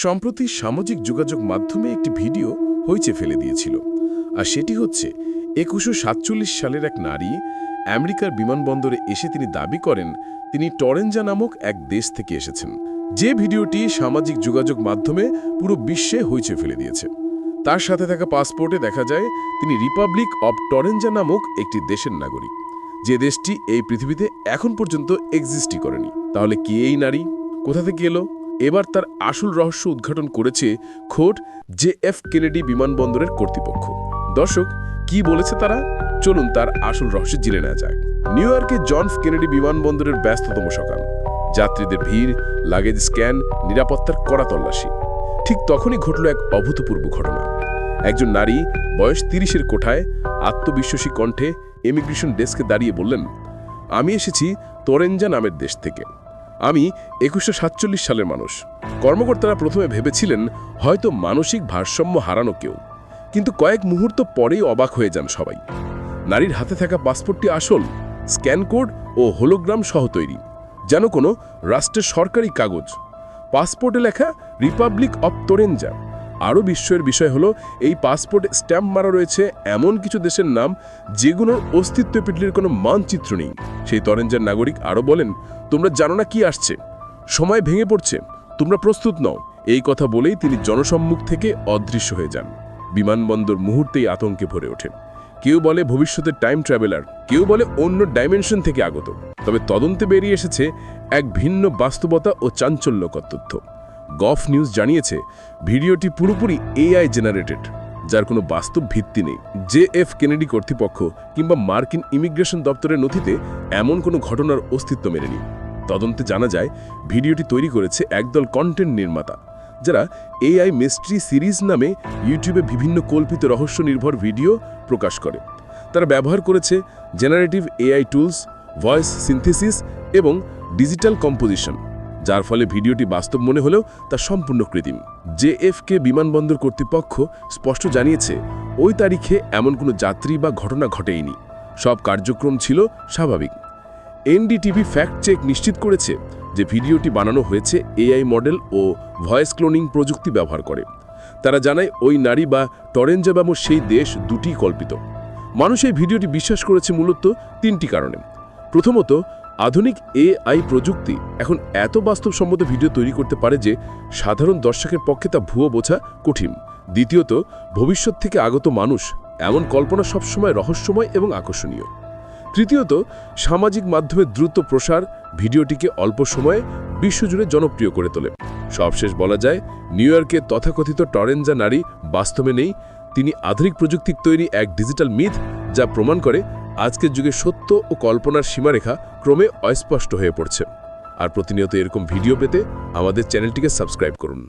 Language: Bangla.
সম্প্রতি সামাজিক যোগাযোগ মাধ্যমে একটি ভিডিও হইচে ফেলে দিয়েছিল, আর সেটি হচ্ছে 1947 সালের এক নারী আমেরিকার বিমানবন্দরে এসে তিনি দাবি করেন তিনি টরেঞ্জা নামক এক দেশ থেকে এসেছেন। যে ভিডিওটি সামাজিক যোগাযোগ মাধ্যমে পুরো বিশ্বে হইচে ফেলে দিয়েছে। তার সাথে থাকা পাসপোর্টে দেখা যায় তিনি রিপাবলিক অব টরেঞ্জা নামক একটি দেশের নাগরিক, যে দেশটি এই পৃথিবীতে এখন পর্যন্ত এক্সিস্টই করেনি। তাহলে কে এই নারী, কোথা থেকে এলো? এবার তার আসল রহস্য উদ্ঘাটন করেছে খোদ JF কেনেডি বিমানবন্দরের কর্তৃপক্ষ। দর্শক, কি বলেছে তারা? চলুন তার আসল রহস্য জেনে নেওয়া যাক। নিউ ইয়র্কে জন এফ কেনেডি বিমানবন্দরের ব্যস্ততম সকাল, যাত্রীদের ভিড়, লাগেজ স্ক্যান, নিরাপত্তার কড়া তল্লাশি। ঠিক তখনই ঘটল এক অভূতপূর্ব ঘটনা। একজন নারী বয়স 30-এর কোঠায় আত্মবিশ্বাসী কণ্ঠে ইমিগ্রেশন ডেস্কে দাঁড়িয়ে বললেন, আমি এসেছি টরেঞ্জা নামের দেশ থেকে। আমি 1947 সালের মানুষ। কর্মকর্তারা প্রথমে ভেবেছিলেন হয়তো মানসিক ভারসাম্য হারানো কেউ, কিন্তু কয়েক মুহূর্ত পরেই অবাক হয়ে যান সবাই। নারীর হাতে থাকা পাসপোর্টটি আসল, স্ক্যান কোড ও হোলোগ্রাম সহ তৈরি, যেন কোনো রাষ্ট্রের সরকারি কাগজ। পাসপোর্টে লেখা রিপাবলিক অব টরেঞ্জা। আরও বিস্ময়ের বিষয় হলো এই পাসপোর্টে স্ট্যাম্প মারা রয়েছে এমন কিছু দেশের নাম যেগুলোর অস্তিত্ব পৃথিবীর কোনো মানচিত্র নেই। সেই টরেঞ্জার নাগরিক আরও বলেন, তোমরা জানো না কি আসছে, সময় ভেঙে পড়ছে, তোমরা প্রস্তুত নও। এই কথা বলেই তিনি জনসম্মুখ থেকে অদৃশ্য হয়ে যান। বিমানবন্দর মুহূর্তেই আতঙ্কে ভরে ওঠে। কেউ বলে ভবিষ্যতের টাইম ট্রাভেলার, কেউ বলে অন্য ডাইমেনশন থেকে আগত। তবে তদন্তে বেরিয়ে এসেছে এক ভিন্ন বাস্তবতা ও চাঞ্চল্যকর তথ্য। গভ নিউজ জানিয়েছে ভিডিওটি পুরোপুরি AI জেনারেটেড, যার কোনো বাস্তব ভিত্তি নেই। JF কেনেডি কর্তৃপক্ষ কিংবা মার্কিন ইমিগ্রেশন দপ্তরের নথিতে এমন কোনো ঘটনার অস্তিত্ব মেলেনি। তদন্তে জানা যায় ভিডিওটি তৈরি করেছে একদল কন্টেন্ট নির্মাতা, যারা AI মিস্ট্রি সিরিজ নামে ইউটিউবে বিভিন্ন কল্পিত রহস্য নির্ভর ভিডিও প্রকাশ করে। তারা ব্যবহার করেছে generative AI tools, voice synthesis এবং ডিজিটাল কম্পোজিশন, যার ফলে ভিডিওটি বাস্তব মনে হলেও তা সম্পূর্ণ কৃত্রিম। JFK বিমানবন্দর কর্তৃপক্ষ স্পষ্ট জানিয়েছে ওই তারিখে এমন কোনো যাত্রী বা ঘটনা ঘটেইনি, সব কার্যক্রম ছিল স্বাভাবিক। NDTV ফ্যাক্ট চেক নিশ্চিত করেছে যে ভিডিওটি বানানো হয়েছে AI মডেল ও ভয়েস ক্লোনিং প্রযুক্তি ব্যবহার করে। তারা জানায় ওই নারী বা টরেঞ্জা বা সেই দেশ দুটি কল্পিত। মানুষ এই ভিডিওটি বিশ্বাস করেছে মূলত 3টি কারণে। প্রথমত, আধুনিক AI প্রযুক্তি এখন এত বাস্তবসম্মত ভিডিও তৈরি করতে পারে যে সাধারণ দর্শকের পক্ষে তা ভুয়ো বোঝা কঠিন। দ্বিতীয়ত, ভবিষ্যৎ থেকে আগত মানুষ, এমন কল্পনা সবসময় রহস্যময় এবং আকর্ষণীয়। তৃতীয়ত, সামাজিক মাধ্যমের দ্রুত প্রসার ভিডিওটিকে অল্প সময়ে বিশ্বজুড়ে জনপ্রিয় করে তোলে। সবশেষ বলা যায়, নিউ ইয়র্কের তথাকথিত টরেঞ্জা নারী বাস্তবে নেই, তিনি আধুনিক প্রযুক্তির তৈরি এক ডিজিটাল মিথ, যা প্রমাণ করে আজকের যুগে সত্য ও কল্পনার সীমারেখা ক্রমে অস্পষ্ট হয়ে পড়ছে। আর প্রতিনিয়ত এরকম ভিডিও পেতে আমাদের চ্যানেলটিকে সাবস্ক্রাইব করুন।